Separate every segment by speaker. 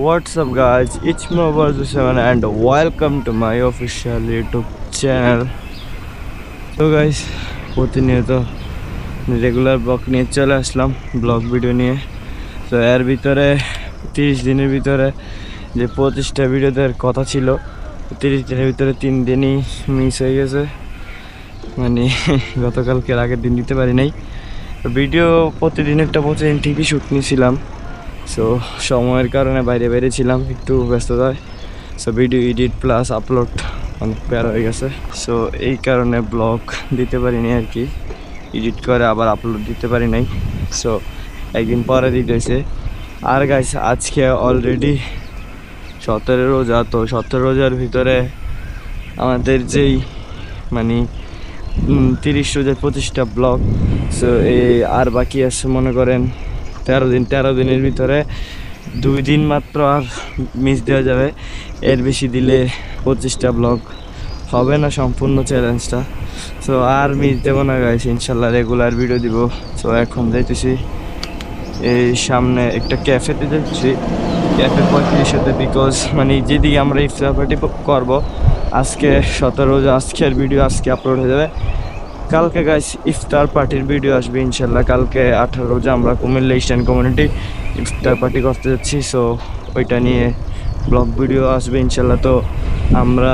Speaker 1: what's up guys, it's me Bazu7 and welcome to my official YouTube channel. So guys, প্রতিনিয়ত regular blog নিয়ে চলে আসলাম, blog video নিয়ে। তো এর ভিতরে 30 দিনের ভিতরে যে 25টা ভিডিও দেওয়ার কথা ছিল, 30 দিনের ভিতরে 3 দিনই মিস হয়ে গেছে। মানে গতকালকের আগের দিন দিতে পারি নাই। ভিডিও প্রতিদিন ঠিকই শ্যুট নিয়েছিলাম। সো সময়ের কারণে বাইরে ছিলাম, একটু ব্যস্ততায়। So video edit plus upload অনেক প্যারা হয়ে গেছে। সো এই কারণে ব্লগ দিতে পারিনি আর কি, এডিট করে আবার আপলোড দিতে পারি নাই। সো একদিন পরে দিতে হয়েছে। আর গাইস, আজকে অলরেডি 17 রোজা। তো 17 রোজার ভিতরে আমাদের যেই মানে 30 রোজার 25টা ব্লগ। সো এই আর বাকি আছে মনে করেন 13 দিনের ভিতরে 2 দিন মাত্র আর মিস দেওয়া যাবে। এর বেশি দিলে 25টা ব্লগ হবে না সম্পূর্ণ চ্যালেঞ্জটা। সো আর মিস দেবো না গাইস, ইনশাল্লাহ রেগুলার ভিডিও দিব। সো এখন যাইতেছি এই সামনে একটা ক্যাফেতে যাচ্ছি, ক্যাফে 35-এতে, বিকজ মানে যেদিকে আমরা ইফতার পার্টি করবো আজকে 17 রোজা, আজকের ভিডিও আজকে আপলোড হয়ে যাবে। কালকে গাইস ইফতার পার্টির ভিডিও আসবে ইনশাল্লাহ। কালকে 18 রোজা আমরা কুমিল্লা ইস্টার্ন কমিউনিটি ইফতার পার্টি করতে যাচ্ছি। সো ওইটা নিয়ে ব্লগ ভিডিও আসবে ইনশাল্লাহ। তো আমরা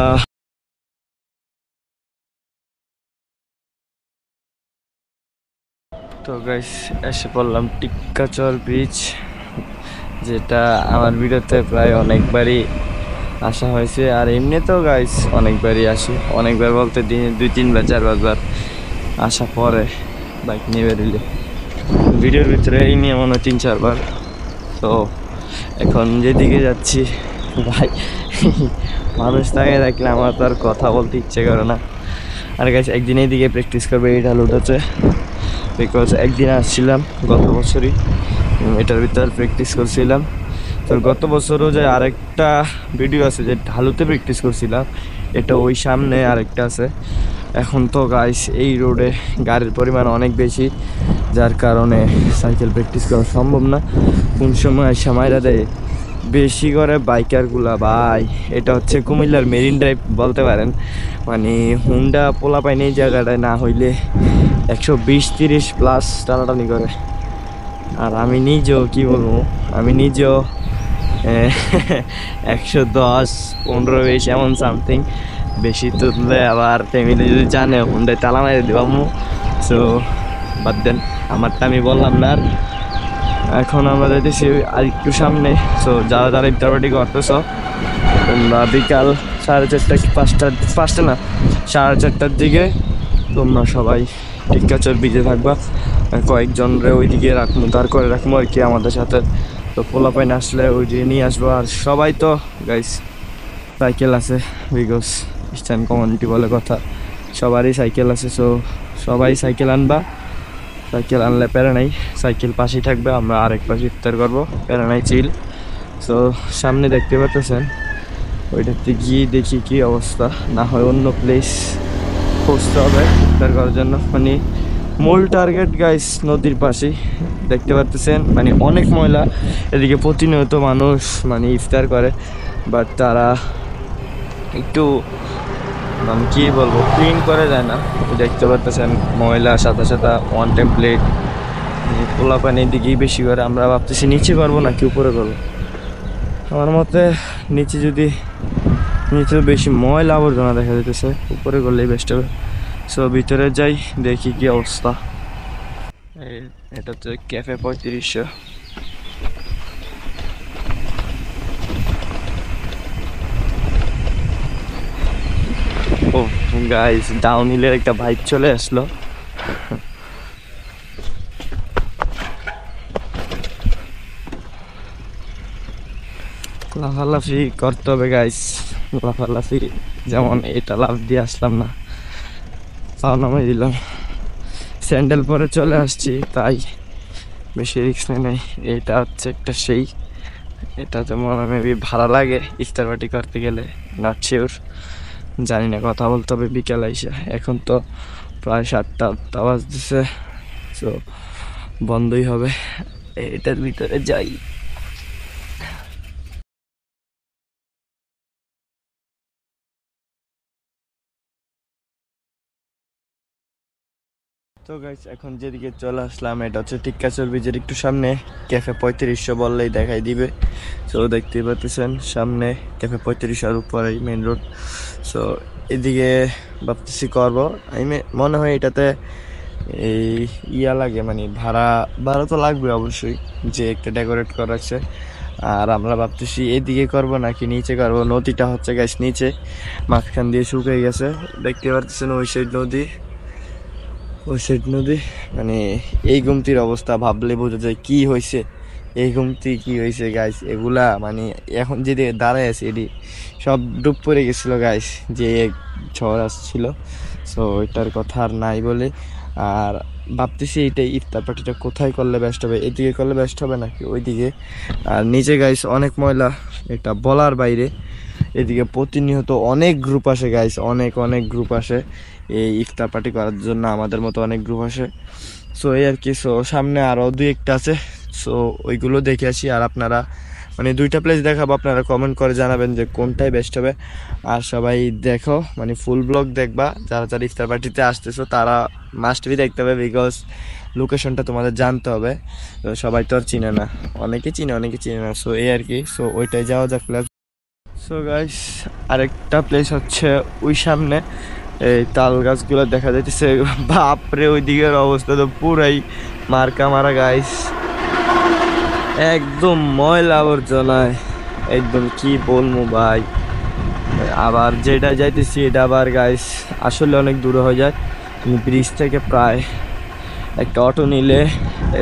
Speaker 1: গাইস এসে পড়লাম টিক্কাচর ব্রিজ, যেটা আমার ভিডিওতে প্রায় অনেকবারই আসা হয়েছে। আর এমনিতেও গাইস অনেকবারই আসি, অনেকবার বলতে দিনে 2-3 বার 4-5 বার আসা পরে বাইক নিয়ে বেরোলে। ভিডিওর ভিতরে এই নিয়ে মনে হয় 3-4 বার। তো এখন যেদিকে যাচ্ছি ভাই, মানুষ তাকে দেখলে আমার তো আর কথা বলতে ইচ্ছে করে না। আর গাইস একদিন এইদিকে প্র্যাকটিস করবে, এই ঢাল উঠেছে। বিকজ একদিন আসছিলাম গত বছরই, এটার ভিতর প্র্যাকটিস করছিলাম। তো গত বছরও যে আরেকটা ভিডিও আছে যে ঢালুতে প্র্যাকটিস করছিলাম, এটা ওই সামনে আরেকটা আছে। এখন তো গাইস এই রোডে গাড়ির পরিমাণ অনেক বেশি, যার কারণে সাইকেল প্র্যাকটিস করা সম্ভব না। কোন সময় সময়টা দেয় বেশি করে বাইকারগুলা ভাই। এটা হচ্ছে কুমিল্লার মেরিন ড্রাইভ বলতে পারেন। মানে হুন্ডা পোলা পাইনি এই জায়গাটায় না হইলে 120-30 প্লাস টানাটানি করে। আর আমি নিজেও কি বলবো, আমি নিজেও 110-15-20 এমন সামথিং। বেশি তুললে আবার ফ্যামিলি যদি জানে হুন্ডায় তালা মারি দেবামু। সো বাদ দেন, আমারটা আমি বললাম না। আর এখন আমরা যাইতেছি আর একটু সামনে। সো যারা ইফতার পার্টি করতেছ তোমরা বিকাল 4:30 5টা না 4:30টার দিকে তোমরা সবাই টিক্কাচর ব্রিজে থাকবা। কয়েকজনরে ওইদিকে রাখবো, দাঁড় করে রাখবো আর কি আমাদের সাথে। তো পোলাপাইন আসলে ওই দিকে নিয়ে আসবো। আর সবাই তো গাইস সাইকেল আছে, বিকজ ইস্টার্ন কমিউনিটি বলে কথা, সবারই সাইকেল আছে। সো সবাই সাইকেল আনবা, সাইকেল আনলে প্যারা নাই, সাইকেল পাশেই থাকবে, আমরা আরেক পাশে ইফতার করবো, প্যারা নাই, চিল। সো সামনে দেখতে পাচ্ছেন, ওইটাতে গিয়ে দেখি কি অবস্থা। না হয় অন্য প্লেস খুঁজতে হবে ইফতার করার জন্য। মানে মূল টার্গেট গাইস নদীর পাশেই দেখতে পাচ্ছেন। মানে অনেক ময়লা, এদিকে প্রতিনিয়ত মানুষ মানে ইফতার করে, বাট তারা একটু মানে কী বলবো ক্লিন করে যায় না। দেখতে পাচ্ছেন ময়লা সাদা সাদা ওয়ান টাইম প্লেট। পোলা পানির দিকেই বেশি করে। আমরা ভাবতেছি নিচে করবো নাকি উপরে করবো। আমার মতে নিচে বেশি ময়লা আবর্জনা দেখা যেতেছে, উপরে করলেই বেস্ট হবে। সো ভিতরে যাই, দেখি কি অবস্থা। এটা হচ্ছে ক্যাফে 3500। ও গাইস, ডাউন হিলের একটা ভাইব চলে আসলো। লাফালাফি করতে হবে গাইস, লাফালাফি। যেমন এটা লাফ দিয়ে আসলাম না, তাও নামাই দিলাম। স্যান্ডেল পরে চলে আসছি, তাই বেশি রিস্ক নেই। এটা হচ্ছে একটা সেই, এটাতে মনে মেবি ভাড়া লাগে ইফতার পার্টি করতে গেলে, নট শিওর, জানি না। কথা বলতে হবে বিকেল আইসা। এখন তো প্রায় 7টা বাজতেছে, সো বন্ধই হবে। এটার ভিতরে যাই। তো গাইস এখন যেদিকে চলে আসলাম এটা হচ্ছে টিক্কাচর ব্রিজের একটু সামনে, ক্যাফে 3500 বললেই দেখাই দিবে। সো দেখতেই পাচ্ছেন সামনে ক্যাফে 3500 আর উপরেই মেন রোড। সো এদিকে ভাবতেছি করবো আমি, মনে হয় এটাতে এই ইয়া লাগে, মানে ভাড়া ভাড়া তো লাগবে অবশ্যই, যে একটা ডেকোরেট করা আছে। আর আমরা ভাবতেছি এদিকে করব নাকি নিচে করব। নদীটা হচ্ছে গাইস নিচে, মাঝখান দিয়ে শুকিয়ে গেছে, দেখতে পাচ্ছেন ওই সাইড নদী, ওই সাইড নদী। মানে এই গুমতির অবস্থা ভাবলে বোঝা যায় কি হয়েছে, এই গুমতি কি হয়েছে গাইস। এগুলা মানে এখন যেদিকে দাঁড়ায় আছে এটি সব ডুব পড়ে গেছিলো গাইস, যে ঝড় আসছিল। সো এটার কথা আর নাই বলে। আর ভাবতেছি এইটাই ইফতার পার্টিটা কোথায় করলে বেস্ট হবে, এদিকে করলে বেস্ট হবে নাকি ওইদিকে। আর নিচে গাইস অনেক ময়লা, এটা বলার বাইরে। এদিকে প্রতিনিয়ত অনেক গ্রুপ আসে গাইস, অনেক অনেক গ্রুপ আসে এই ইফতার পার্টি করার জন্য, আমাদের মতো অনেক গ্রুপ আসে। সো এই আর কি। সো সামনে আরও দুই একটা আছে, সো ওইগুলো দেখে আসি। আর আপনারা মানে দুইটা প্লেস দেখাবো, আপনারা কমেন্ট করে জানাবেন যে কোনটাই বেস্ট হবে। আর সবাই দেখো, মানে ফুল ব্লগ দেখবা, যারা যারা ইফতার পার্টিতে আসতেছো তারা মাস্ট বি দেখতে হবে, বিকজ লোকেশনটা তোমাদের জানতে হবে। তো সবাই তো আর চিনে না, অনেকে চিনে অনেকে চিনে না। সো এই আর কি। সো ওইটাই যাওয়া যাক। সো গাইস আরেকটা প্লেস হচ্ছে ওই সামনে, এই তাল গাছগুলো দেখা যাইতেছে। বাপরে ওই দিকের অবস্থা তো পুরাই মার্কা মারা গাইস, একদম ময়লা আবর্জনায়, একদম কি বলবো ভাই। আবার যেটা যাইতেছি এটা আবার গাইস আসলে অনেক দূরে হয়ে যায়। ব্রিজ থেকে প্রায় একটা অটো নিলে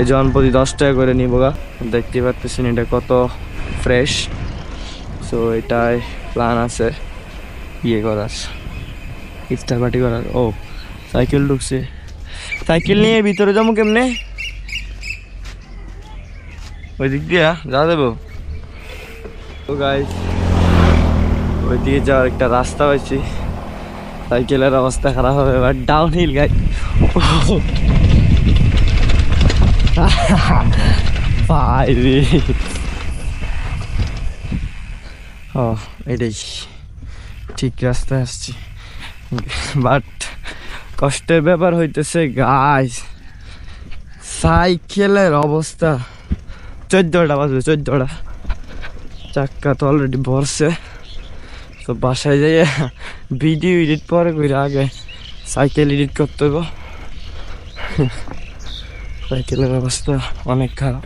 Speaker 1: জনপ্রতি 10 টাকা করে নিব গা। দেখতে পাচ্ছেন এটা কত ফ্রেশ। সো এটাই প্ল্যান আছে ইয়ে করার, ইফতার পার্টি করার। ও সাইকেল ঢুকছে, সাইকেল নিয়ে ভিতরে যাবো কেমনে? ওই দিক দিয়ে যা দেবো। তো গাইস ওই দিকে যাওয়ার একটা রাস্তা পাইছি, সাইকেলের অবস্থা খারাপ হবে এবার, ডাউন হিল গাইস। ভাই রে, ও এটাই ঠিক রাস্তায় আসছি, বাট কষ্টের ব্যাপার হইতেছে গাইস, সাইকেলের অবস্থা 14টা বাজবে, 14টা, চাক্কা তো অলরেডি ভরছে। তো বাসায় যাই ভিডিও এডিট পরে করে, আগে সাইকেল এডিট করতে হবে। সাইকেলের অবস্থা অনেক খারাপ।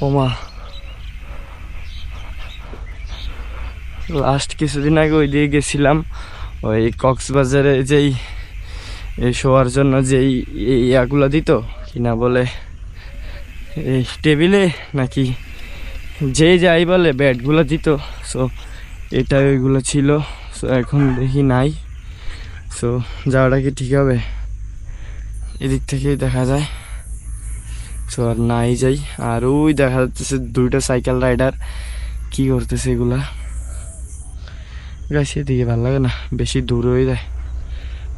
Speaker 1: ওমা লাস্ট কিছুদিন আগে ওই দিয়ে গেছিলাম, ওই কক্সবাজারে যেই শোয়ার জন্য যেই ইয়াগুলো দিত, কিনা বলে এই টেবিলে নাকি যে যাই বলে ব্যাটগুলো দিত। সো এটা ওইগুলো ছিল। সো এখন দেখি নাই। সো যাওয়াটা কি ঠিক হবে? এদিক থেকেই দেখা যায়। সো আর নাই যাই। আর ওই দেখা যাচ্ছে দুইটা সাইকেল রাইডার কি করতেছে এগুলা। গাছ এদিকে ভালো লাগে না, বেশি দূর হয়ে যায়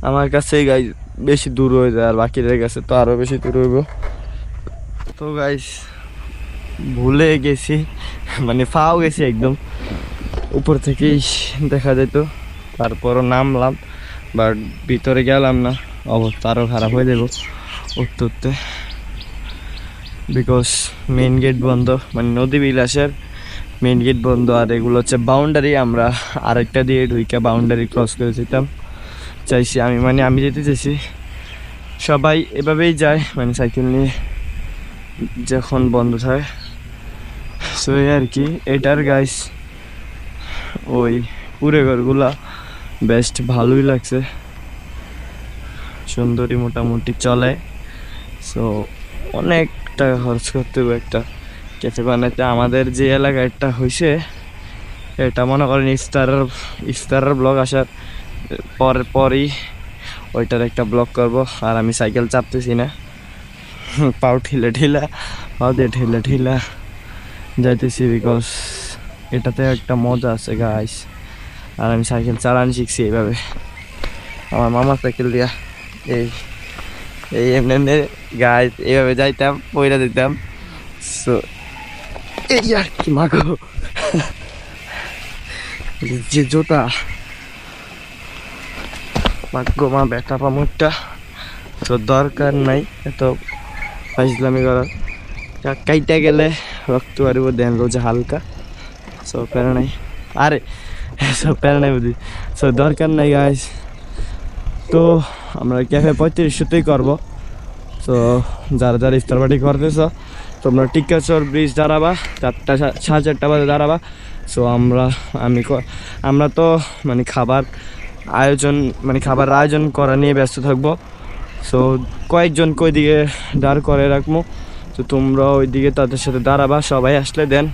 Speaker 1: আমার কাছে, গাছ বেশি দূর হয়ে যায়, আর বাকিদের কাছে তো আরও বেশি দূর হইব। তো গাইস ভুলে গেছি, মানে ফাও গেছি একদম, উপর থেকেই দেখা যেত, তারপরও নামলাম, বাট ভিতরে গেলাম না, অবস্থা আরও খারাপ হয়ে যাব উঠতে উঠতে, বিকজ মেন গেট বন্ধ, মানে নদী বিলাসের মেন গেট বন্ধ। আর এগুলো হচ্ছে বাউন্ডারি, আমরা আরেকটা দিয়ে ঢুইকা বাউন্ডারি ক্রস করে যেতাম চাইছি আমি, মানে আমি যেতে চাইছি, সবাই এভাবেই যায়, মানে সাইকেল নিয়ে যখন বন্ধ থাকে। সো আর কি এটার গাইস ওই পুরে ঘরগুলা বেস্ট ভালোই লাগছে, সুন্দরী মোটামুটি চলে। সো অনেক টাকা খরচ করতে হবে একটা ক্যাফে বানাইতে। আমাদের যে এলাকায় একটা হয়েছে, এটা মনে করেন ইফতারের ব্লগ আসার পরই ওইটার একটা ব্লগ করব। আর আমি সাইকেল চাপতেছি না, পাও দিয়ে ঠেলা যাইতেছি, বিকজ এটাতে একটা মজা আছে গাইস। আর আমি সাইকেল চালানো শিখছি এইভাবে, আমার মামার সাইকেল দিয়া এই এমনি গাইস এইভাবে যাইতাম, পয়লা দিতাম। সো এই আর কি মাগো, যে জোতা ভাগ্যমা ব্যথা পামুরটা, তো দরকার নাই এত ফাইজলামি করার। কাইটা গেলে রক্ত পারিব দেন রোজা হালকা, সো প্যারা নাই। আরে সব প্যারা নাই বুঝি, সো দরকার নাই গাইস। তো আমরা ক্যাফে 3500তেই করবো। তো যারা যারা ইফতার পার্টি করতেছ তোমরা টিকাচর ব্রিজ দাঁড়াবা, 4টা 4:30 বাজে দাঁড়াবা। সো আমরা তো মানে খাবার আয়োজন করা নিয়ে ব্যস্ত থাকবো। সো কয়েকজনকে ওইদিকে দাঁড় করে রাখবো, তো তোমরা ওইদিকে তাদের সাথে দাঁড়াবা। সবাই আসলে দেন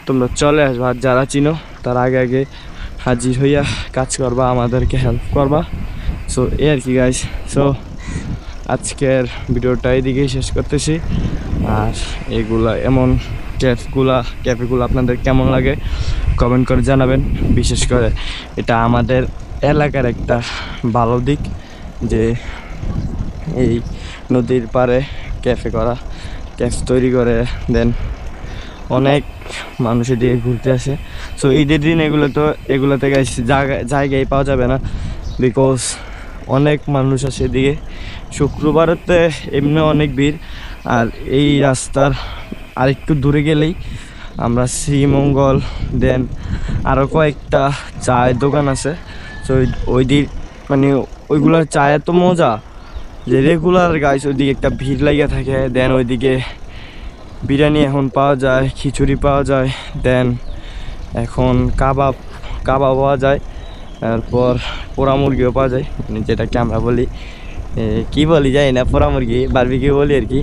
Speaker 1: তোমরা চলে আসবা, আর যারা চিনো তার আগে আগে হাজির হইয়া কাজ করবা, আমাদেরকে হেল্প করবা। সো এই আর কি গাইস। সো আজকের ভিডিওটা এইদিকেই শেষ করতেছি। আর এগুলা এমন ক্যাফেগুলো আপনাদের কেমন লাগে কমেন্ট করে জানাবেন। বিশেষ করে এটা আমাদের এলাকার একটা ভালো দিক যে এই নদীর পাড়ে ক্যাফে তৈরি করে দেন অনেক মানুষ এদিকে ঘুরতে আসে। সো ঈদের দিন এগুলোতে জায়গায় পাওয়া যাবে না, বিকজ অনেক মানুষ আসে এদিকে। শুক্রবারতে এমনি অনেক ভিড়। আর এই রাস্তার আরেকটু দূরে গেলেই আমরা শ্রীমঙ্গল দেন আরও কয়েকটা চায়ের দোকান আছে। সো ওই দিক মানে ওইগুলোর চা এত মজা যে রেগুলার গাইস ওইদিকে একটা ভিড় লাগিয়ে থাকে। দেন ওইদিকে বিরিয়ানি এখন পাওয়া যায়, খিচুড়ি পাওয়া যায়, দেন এখন কাবাব পাওয়া যায়, তারপর পোড়া মুরগিও পাওয়া যায়, মানে যেটাকে আমরা বলি কি বলি যাই না, পোড়া মুরগি বারবিকিউ বলি আর কি।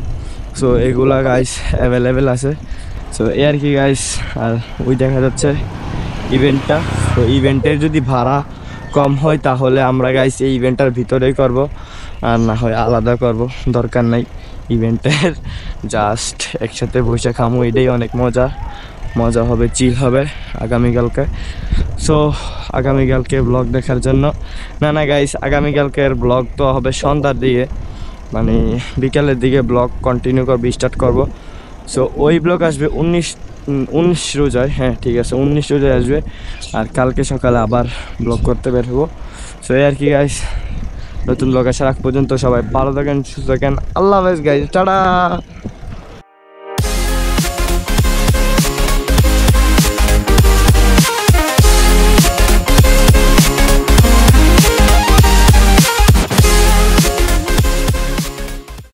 Speaker 1: সো এগুলা গাইস অ্যাভেলেবেল আছে। সো এই আর কি গাইস। আর ওই দেখা যাচ্ছে ইভেন্টটা। তো ইভেন্টের যদি ভাড়া কম হয় তাহলে আমরা গাইস এই ইভেন্টটার ভিতরেই করব, আর না হয় আলাদা করব, দরকার নাই ইভেন্টের। জাস্ট একসাথে বসে খামো, এটাই অনেক মজা হবে, চিল হবে আগামীকালকে। সো আগামীকালকে ব্লগ দেখার জন্য না গাইস, আগামীকালকের ব্লগ তো হবে সন্ধ্যার দিকে, মানে বিকালের দিকে ব্লগ স্টার্ট করব। সো ওই ব্লগ আসবে 19 রোজায়, হ্যাঁ ঠিক আছে 19 রোজায় আসবে। আর কালকে সকালে আবার ব্লগ করতে বের হবো। সো এই আর কি গাইস, নতুন ব্লগ আসার আগ পর্যন্ত সবাই ভালো থাকেন, সুস্থ থাকেন। আল্লাহ হাফেজ গাইস, টাটা।